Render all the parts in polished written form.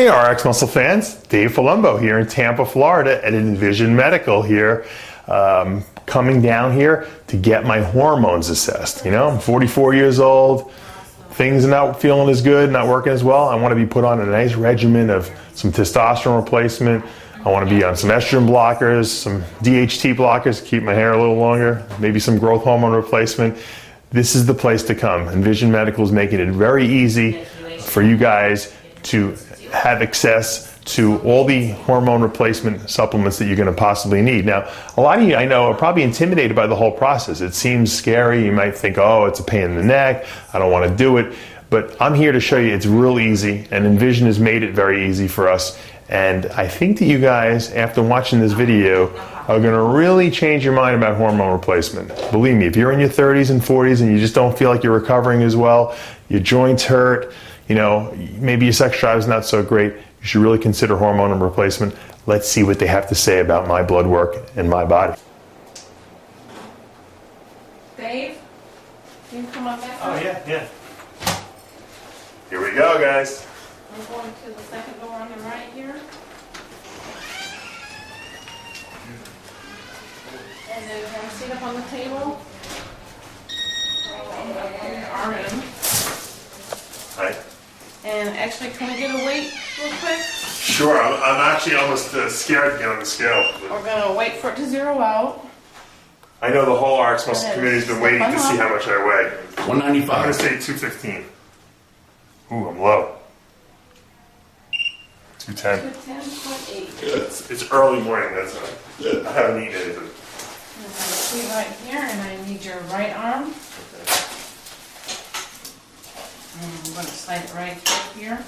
Hey RX Muscle fans, Dave Palumbo here in Tampa, Florida at ENVIZION Medical here, coming down here to get my hormones assessed. You know, I'm 44 years old, things are not feeling as good, not working as well. I want to be put on a nice regimen of some testosterone replacement. I want to be on some estrogen blockers, some DHT blockers to keep my hair a little longer, maybe some growth hormone replacement. This is the place to come. ENVIZION Medical is making it very easy for you guys to have access to all the hormone replacement supplements that you're going to possibly need. Now, a lot of you I know are probably intimidated by the whole process. It seems scary. You might think, oh, it's a pain in the neck. I don't want to do it. But I'm here to show you it's real easy, and ENVIZION has made it very easy for us. And I think that you guys, after watching this video, are going to really change your mind about hormone replacement. Believe me, if you're in your 30s and 40s and you just don't feel like you're recovering as well, your joints hurt, you know, maybe your sex drive is not so great, you should really consider hormone replacement. Let's see what they have to say about my blood work and my body. Dave, can you come up back? Oh, yeah. Here we go, guys. I'm going to the second door on the right here. And then have a seat up on the table. RN. Hi. And actually, can we get a weight real quick? Sure, I'm actually almost scared to get on the scale. We're going to wait for it to zero out. I know the whole RX Muscle community has been waiting to see how much I weigh. 195. I'm going to say 215. Ooh, I'm low. 210. 210.8. It's early morning, that's it. I haven't eaten anything. I'm going to see right here, and I need your right arm. And I'm going to slide it right through here.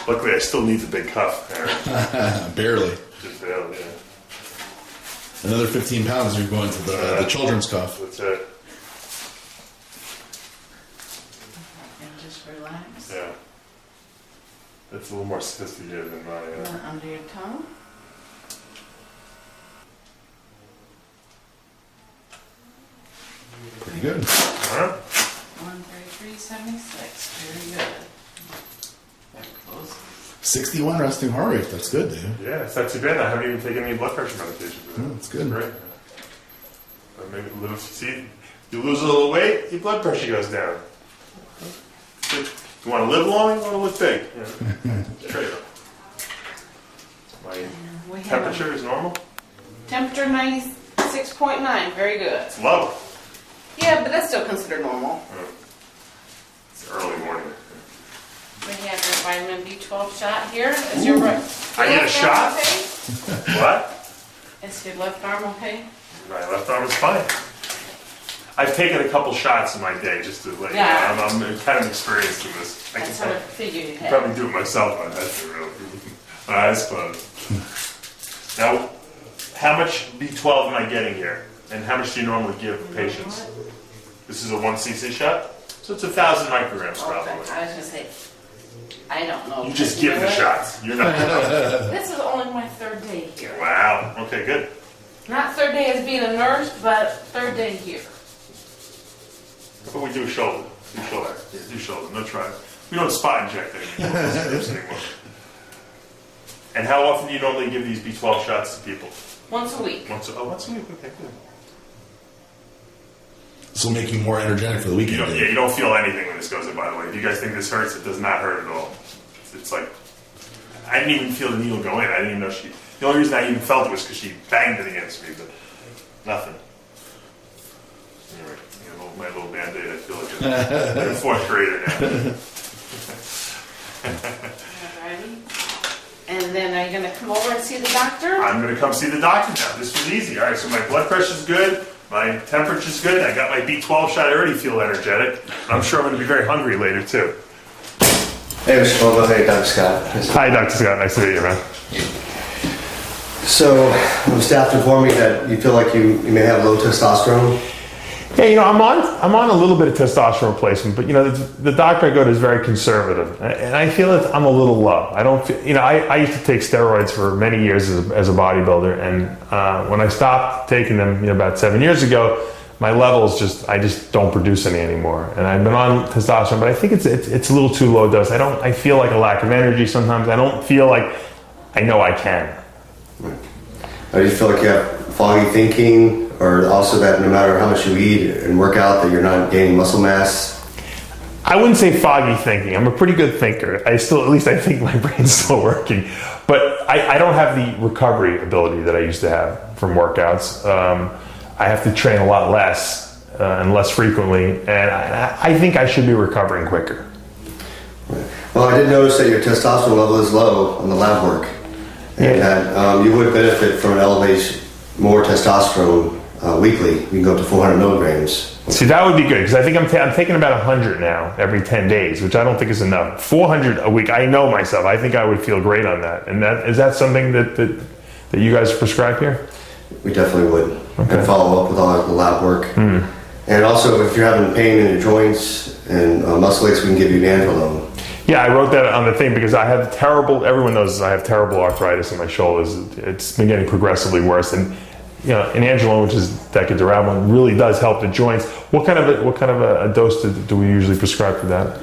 Luckily, I still need the big cuff, Aaron. Barely. Just barely, yeah. Another 15 pounds, you're going to the children's cuff. That's it. And just relax. Yeah. That's a little more sophisticated than mine. And then under your tongue. Pretty good. Huh? 133.76. Very good. Very close. 61 resting heart rate. That's good, dude. Yeah, it's not too bad. I haven't even taken any blood pressure medication. That's good. Great. Maybe see, you lose a little weight, your blood pressure goes down. You want to live long, you want to look big. Yeah. Straight up. My temperature is normal? Temperature 96.9. Very good. It's low. Yeah, but that's still considered normal. It's early morning. We have your vitamin B12 shot here. Is your right? I get a shot? Okay? What? Is your left arm okay? My left arm is fine. I've taken a couple shots in my day just to let you know. I'm kind of experienced in this. That's what I figured you had. Probably do it myself. My head's real. My eyes closed. Now, how much B12 am I getting here? And how much do you normally give patients? This is a 1 cc shot? So it's 1,000 micrograms probably. Okay. I was going to say, I don't know. You just give the shots. You're not. This is only my third day here. Wow. Okay, good. Not third day as being a nurse, but third day here. But we do shoulder. Do shoulder. Yeah, do shoulder. No try. We don't spot inject anymore. And how often do you normally give these B12 shots to people? Once a week. Once a week. Okay, good. This will make you more energetic for the weekend. You don't feel anything when this goes in, by the way. If you guys think this hurts, it does not hurt at all. It's like, I didn't even feel the needle go in. I didn't even know she, the only reason I even felt it was because she banged it against me, but nothing. Anyway, my little Band-Aid, I feel like I'm a fourth grader now. Alrighty. And then are you going to come over and see the doctor? I'm going to come see the doctor now. This was easy. All right, so my blood pressure's good. My temperature's good. I got my B12 shot. I already feel energetic. I'm sure I'm going to be very hungry later, too. Hey, Mr. Palumbo. Hey, Dr. Scott. Hi, Dr. Scott. Nice to meet you, man. So, the staff informed me that you feel like you may have low testosterone. Yeah, you know, I'm on a little bit of testosterone replacement, but you know, the doctor I go to is very conservative, and I feel that I'm a little low. I don't feel, you know, I used to take steroids for many years as a bodybuilder, and when I stopped taking them, you know, about 7 years ago, my levels I just don't produce any anymore. And I've been on testosterone, but I think it's a little too low dose. I feel like a lack of energy sometimes. I don't feel like I know I can. Do you feel like you have foggy thinking, or also that no matter how much you eat and work out that you're not gaining muscle mass? I wouldn't say foggy thinking. I'm a pretty good thinker. At least I think my brain's still working. But I don't have the recovery ability that I used to have from workouts. I have to train a lot less and less frequently, and I think I should be recovering quicker. Well, I did notice that your testosterone level is low on the lab work, and that you would benefit from an elevation, more testosterone weekly. You can go up to 400 milligrams. See, that would be good, because I think I'm taking about 100 now every 10 days, which I don't think is enough. 400 a week, I know myself. I think I would feel great on that. And is that something that you guys prescribe here? We definitely would. Okay. And follow up with all the lab work. And also, if you're having pain in your joints and muscle aches, we can give you nandrolone. Yeah, I wrote that on the thing because I have everyone knows I have terrible arthritis in my shoulders. It's been getting progressively worse. And nandrolone, which is decadoramine, really does help the joints. What kind of a dose do we usually prescribe for that?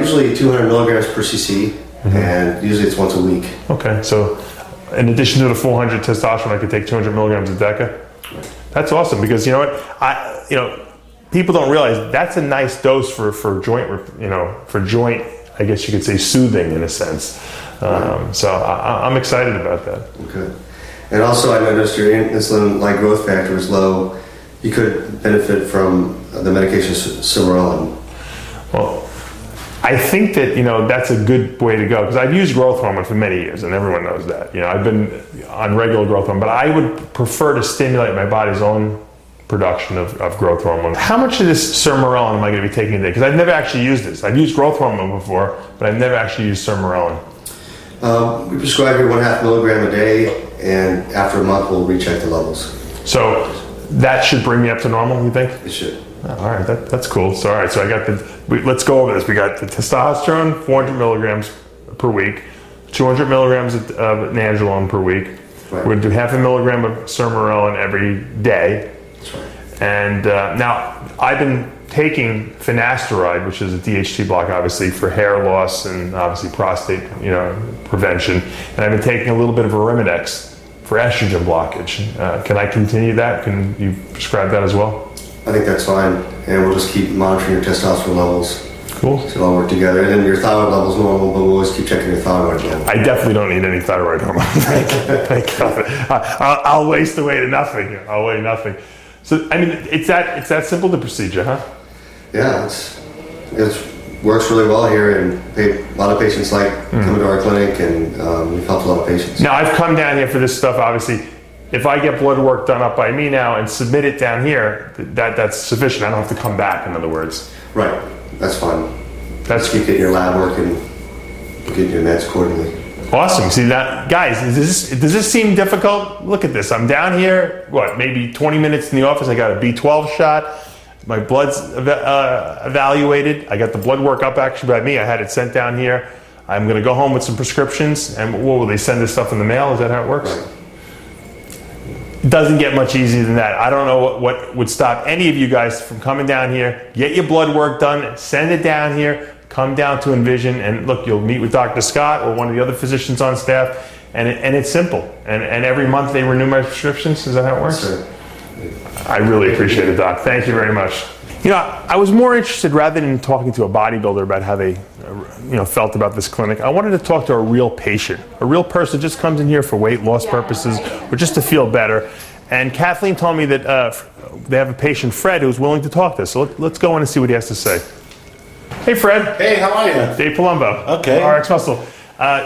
Usually 200 milligrams per cc, and usually it's once a week. Okay, so in addition to the 400 testosterone, I could take 200 milligrams of deca. That's awesome, because you know what, people don't realize that's a nice dose for joint, for joint, I guess you could say, soothing in a sense. So I'm excited about that. Okay. And also, I noticed your insulin-like growth factor is low. You could benefit from the medication Cimarron. Well, I think that that's a good way to go, because I've used growth hormone for many years, and everyone knows that. I've been on regular growth hormone, but I would prefer to stimulate my body's own production of growth hormone. How much of this Cimarron am I going to be taking a day? Because I've never actually used this. I've used growth hormone before, but I've never actually used Cimarron. We prescribe you 1/2 milligram a day, and after a month we'll recheck the levels. So that should bring me up to normal, you think? It should. Oh, all right, that's cool. So all right, so I got let's go over this. We got the testosterone, 400 milligrams per week, 200 milligrams of nandrolone per week. Right. We're going to do 1/2 milligram of Cimarron every day. That's right. And now I've been taking finasteride, which is a DHT block, obviously, for hair loss and obviously prostate, prevention. And I've been taking a little bit of Arimidex for estrogen blockage. Can I continue that? Can you prescribe that as well? I think that's fine, and we'll just keep monitoring your testosterone levels. Cool. So it'll all work together. And then your thyroid level's normal, but we'll always keep checking your thyroid level. I definitely don't need any thyroid hormone. Thank God. I'll waste away to nothing. I'll weigh nothing. So, I mean, it's that simple, the procedure, huh? Yeah, it works really well here, and a lot of patients like coming to our clinic, and we've helped a lot of patients. Now, I've come down here for this stuff, obviously. If I get blood work done up by me now and submit it down here, that's sufficient. I don't have to come back, in other words. Right, that's fine. That's keep getting your lab work and getting your meds accordingly. Awesome. See that, guys, does this seem difficult? Look at this. I'm down here, maybe 20 minutes in the office. I got a B12 shot. My blood's evaluated. I got the blood work up actually by me. I had it sent down here. I'm going to go home with some prescriptions. And what will they send this stuff in the mail? Is that how it works? Right. It doesn't get much easier than that. I don't know what would stop any of you guys from coming down here, get your blood work done, send it down here, come down to ENVISION, and look, you'll meet with Dr. Scott or one of the other physicians on staff, and it's simple. And every month they renew my prescriptions. Is that how it works? Sure. I really appreciate it, Doc. Thank you very much. I was more interested, rather than talking to a bodybuilder about how they felt about this clinic, I wanted to talk to a real patient, a real person who just comes in here for weight loss purposes or just to feel better. And Kathleen told me that they have a patient, Fred, who's willing to talk to us. So let's go in and see what he has to say. Hey, Fred. Hey, how are you? Dave Palumbo. Okay. RX Muscle.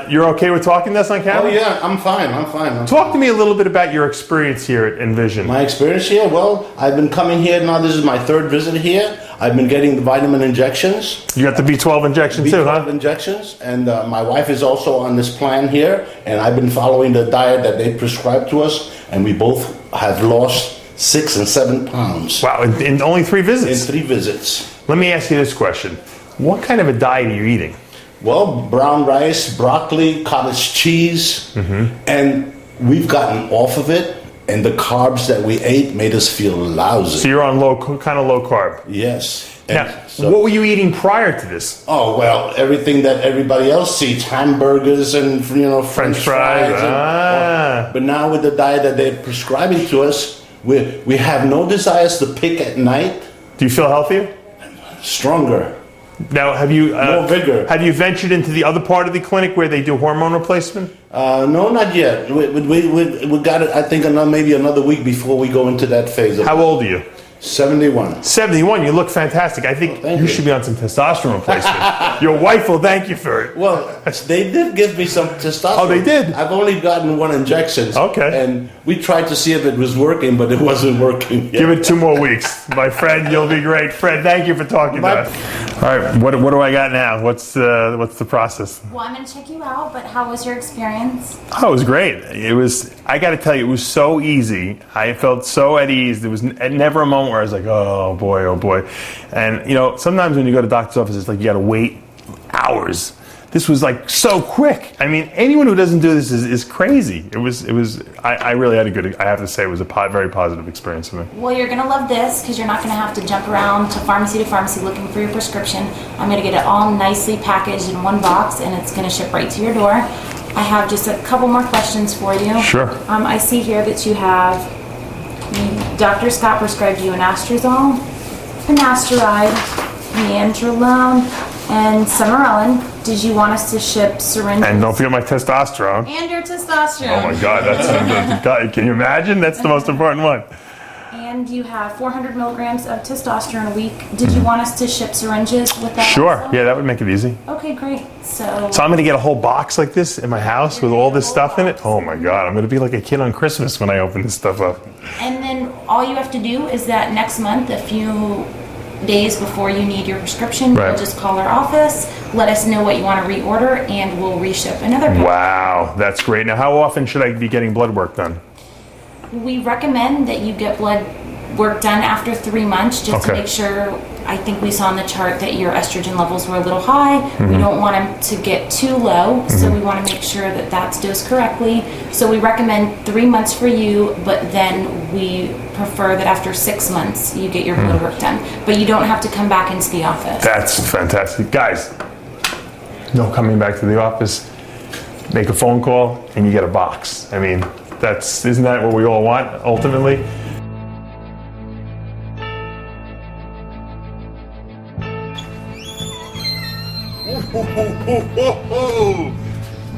You're okay with talking to us on camera? Oh, yeah, I'm fine. Talk to me a little bit about your experience here at ENVISION. My experience here? Well, I've been coming here now. This is my 3rd visit here. I've been getting the vitamin injections. You got the B12 injection too, huh? B12 injections. And my wife is also on this plan here. And I've been following the diet that they prescribed to us. And we both have lost 6 and 7 pounds. Wow, in only 3 visits? In 3 visits. Let me ask you this question. What kind of a diet are you eating? Well, brown rice, broccoli, cottage cheese, and we've gotten off of it. and the carbs that we ate made us feel lousy. So you're on kind of low carb. Yes. And Now, what were you eating prior to this? Oh, well, everything that everybody else eats, hamburgers and, French fries. But now with the diet that they're prescribing to us, we have no desires to pick at night. Do you feel healthier? Stronger. Now, have you more vigor? Have you ventured into the other part of the clinic where they do hormone replacement? No, not yet. We got it. I think maybe another week before we go into that phase. How old are you? 71. 71. You look fantastic. I think you should be on some testosterone replacement. Your wife will thank you for it. Well, they did give me some testosterone. Oh, they did? I've only gotten 1 injection. Okay. And we tried to see if it was working, but it wasn't working yet. Give it 2 more weeks. My friend, you'll be great. Fred, thank you for talking to us. All right, what do I got now? What's the process? Well, I'm going to check you out, but how was your experience? Oh, it was great. I got to tell you, it was so easy. I felt so at ease. There was never a moment where I was like, oh boy. And, sometimes when you go to doctor's office, it's like you got to wait hours. This was like so quick. I mean, anyone who doesn't do this is crazy. I really had I have to say, it was a very positive experience for me. Well, you're going to love this because you're not going to have to jump around to pharmacy looking for your prescription. I'm going to get it all nicely packaged in one box, and it's going to ship right to your door. I have just a couple more questions for you. Sure. I see here that you have, Dr. Scott prescribed you an anastrozole, finasteride, nandrolone, and Summerellin. Did you want us to ship syringes? And don't forget my testosterone. And your testosterone. Oh my God, can you imagine? That's the most important one. And you have 400 milligrams of testosterone a week. Did you want us to ship syringes with that? Sure. also? Yeah, that would make it easy. Okay, great. So I'm going to get a whole box like this in my house with all this stuff in it. Oh my God, I'm going to be like a kid on Christmas when I open this stuff up. And then all you have to do is that next month, a few days before you need your prescription, Right. you'll just call our office, let us know what you want to reorder, and we'll reship another pack. Wow, that's great. Now, how often should I be getting blood work done? We recommend that you get blood work done after 3 months just to Okay. make sure. I think we saw on the chart that your estrogen levels were a little high. We don't want them to get too low, so we want to make sure that that's dosed correctly. So we recommend 3 months for you, but then we prefer that after 6 months you get your blood work done. But you don't have to come back into the office. That's fantastic. Guys, no coming back to the office. Make a phone call and you get a box. I mean, isn't that what we all want ultimately?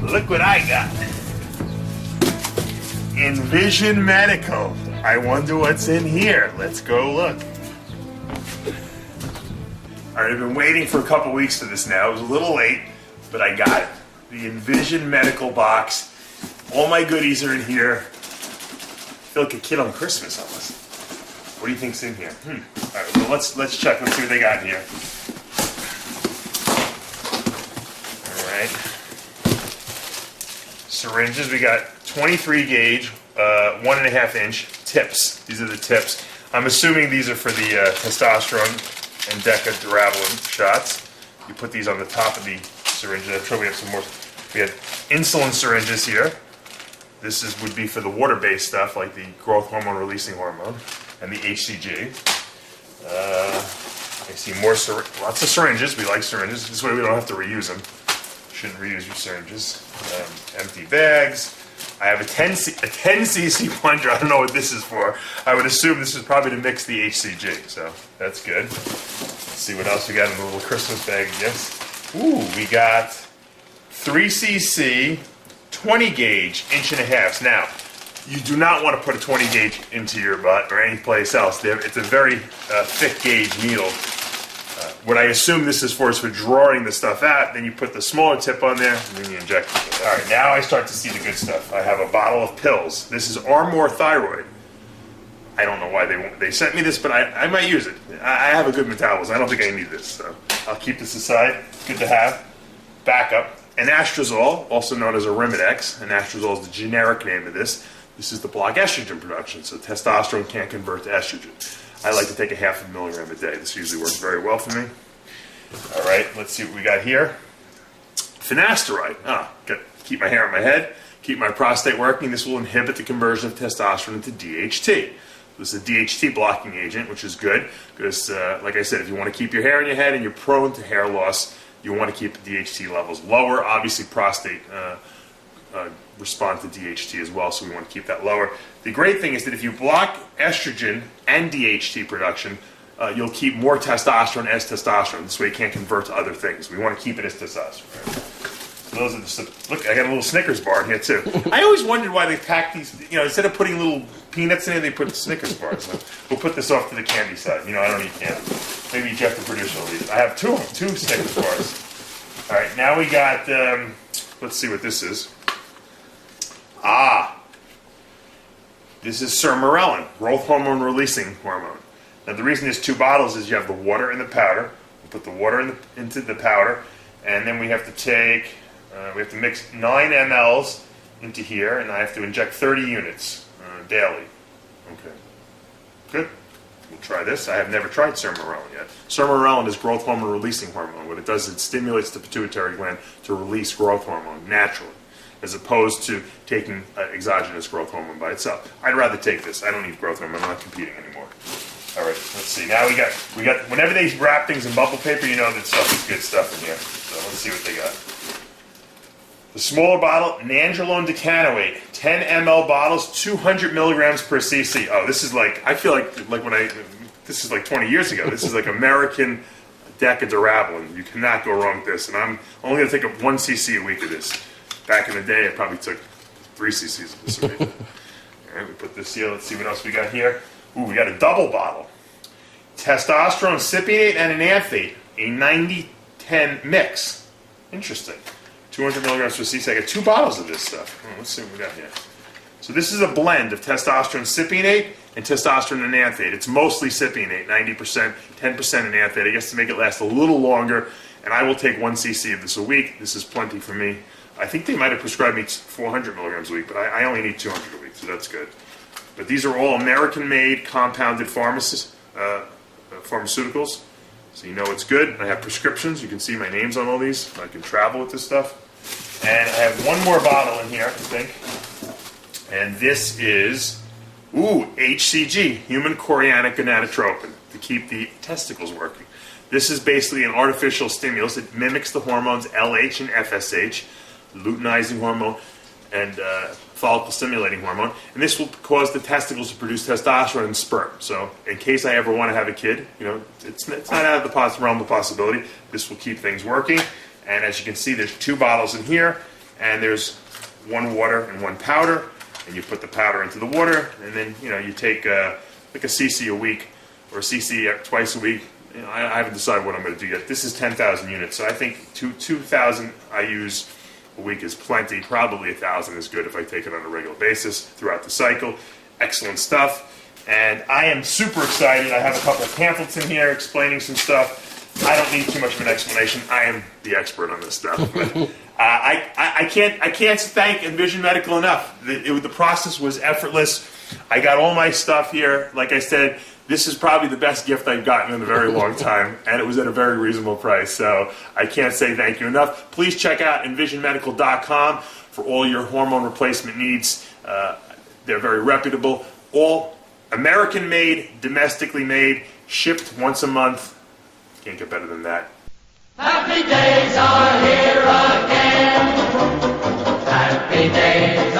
Look what I got. ENVISION Medical. I wonder what's in here. Let's go look. All right, I've been waiting for a couple weeks for this now. It was a little late, but I got it. The ENVISION Medical box. All my goodies are in here. I feel like a kid on Christmas almost. What do you think's in here? All right, well, let's check. Let's see what they got in here. All right. Syringes. We got 23 gauge, 1.5 inch tips. These are the tips. I'm assuming these are for the testosterone and Deca-Durabolin shots. You put these on the top of the syringes. I'm sure we have some more. We have insulin syringes here. This would be for the water-based stuff like the growth hormone releasing hormone and the HCG. I see lots of syringes. We like syringes. This way we don't have to reuse them. Shouldn't reuse your syringes. Empty bags. I have a 10cc plunger. I don't know what this is for. I would assume this is probably to mix the HCG, so that's good. Let's see what else we got in the little Christmas bag of gifts. Ooh, we got 3cc 20 gauge 1.5 inch. Now, you do not want to put a 20 gauge into your butt or any place else. It's a very thick gauge needle. What I assume this is for drawing the stuff out. Then you put the smaller tip on there, and then you inject it. All right, now I start to see the good stuff. I have a bottle of pills. This is Armour Thyroid. I don't know why they sent me this, but I might use it. I have a good metabolism. I don't think I need this, so I'll keep this aside. Good to have. Backup. Anastrozole, also known as Arimidex. Anastrozole is the generic name of this. This is to block estrogen production, so testosterone can't convert to estrogen. I like to take a 0.5 milligram a day. This usually works very well for me. All right, let's see what we got here. Finasteride. Keep my hair on my head. keep my prostate working. This will inhibit the conversion of testosterone into DHT. This is a DHT blocking agent, which is good because, like I said, if you want to keep your hair in your head and you're prone to hair loss, you want to keep the DHT levels lower. Obviously, prostate respond to DHT as well, so we want to keep that lower. The great thing is that if you block estrogen and DHT production, you'll keep more testosterone as testosterone. This way, it can't convert to other things. We want to keep it as testosterone. Right? So those are the, look, I got a little Snickers bar in here too. I always wondered why they pack these. You know, instead of putting little peanuts in it, they put Snickers bars. So we'll put this off to the candy side. You know, I don't eat candy. Maybe Jeff, the producer, will eat it. I have two Snickers bars. All right, now we got. Let's see what this is. This is sermorelin, growth hormone releasing hormone. Now the reason there's 2 bottles is you have the water and the powder. We put the water into the powder, and then we have to take, we have to mix 9 mLs into here, and I have to inject 30 units daily. Okay, good. We'll try this. I have never tried sermorelin yet. Sermorelin is growth hormone releasing hormone. What it does is it stimulates the pituitary gland to release growth hormone naturally, as opposed to taking exogenous growth hormone by itself. I'd rather take this. I don't need growth hormone. I'm not competing anymore. All right, let's see. Now we got. Whenever they wrap things in bubble paper, you know that stuff is good stuff in here. So let's see what they got. The smaller bottle, nandrolone decanoate, 10 ml bottles, 200 milligrams per cc. Oh, this is like, I feel like when this is like 20 years ago. This is like American Decadurabolin. You cannot go wrong with this. And I'm only going to take up 1 cc a week of this. Back in the day, I probably took 3 cc's of this a week. All right, we put this here. Let's see what else we got here. Ooh, we got a double bottle. Testosterone cypionate and enanthate, a 90-10 mix. Interesting. 200 milligrams per cc. I got 2 bottles of this stuff. Let's see what we got here. So this is a blend of testosterone cypionate and testosterone enanthate. It's mostly cypionate, 90%, 10% enanthate. I guess to make it last a little longer. And I will take 1 cc of this a week. This is plenty for me. I think they might have prescribed me 400 milligrams a week, but I only need 200 a week, so that's good. But these are all American-made, compounded pharmaceuticals, so you know it's good. I have prescriptions. You can see my names on all these. I can travel with this stuff. And I have one more bottle in here, I think. And this is, HCG, human chorionic gonadotropin, to keep the testicles working. This is basically an artificial stimulus. It mimics the hormones LH and FSH, luteinizing hormone and follicle stimulating hormone, and this will cause the testicles to produce testosterone and sperm. So in case I ever want to have a kid, you know, it's not out of the realm of possibility. This will keep things working. And as you can see, there's 2 bottles in here, and there's 1 water and 1 powder, and you put the powder into the water, and then, you know, you take like a cc a week or a cc twice a week. You know, I haven't decided what I'm going to do yet. This is 10,000 units, so I think 2,000 I use a week is plenty. Probably 1,000 is good if I take it on a regular basis throughout the cycle. Excellent stuff. And I am super excited. I have a couple of pamphlets in here explaining some stuff. I don't need too much of an explanation. I am the expert on this stuff. But, I can't thank ENVISION Medical enough. The process was effortless. I got all my stuff here. Like I said, this is probably the best gift I've gotten in a very long time, and it was at a very reasonable price, so I can't say thank you enough. Please check out ENVISIONMedical.com for all your hormone replacement needs. They're very reputable. All American-made, domestically made, shipped once a month. Can't get better than that. Happy days are here again. Happy days.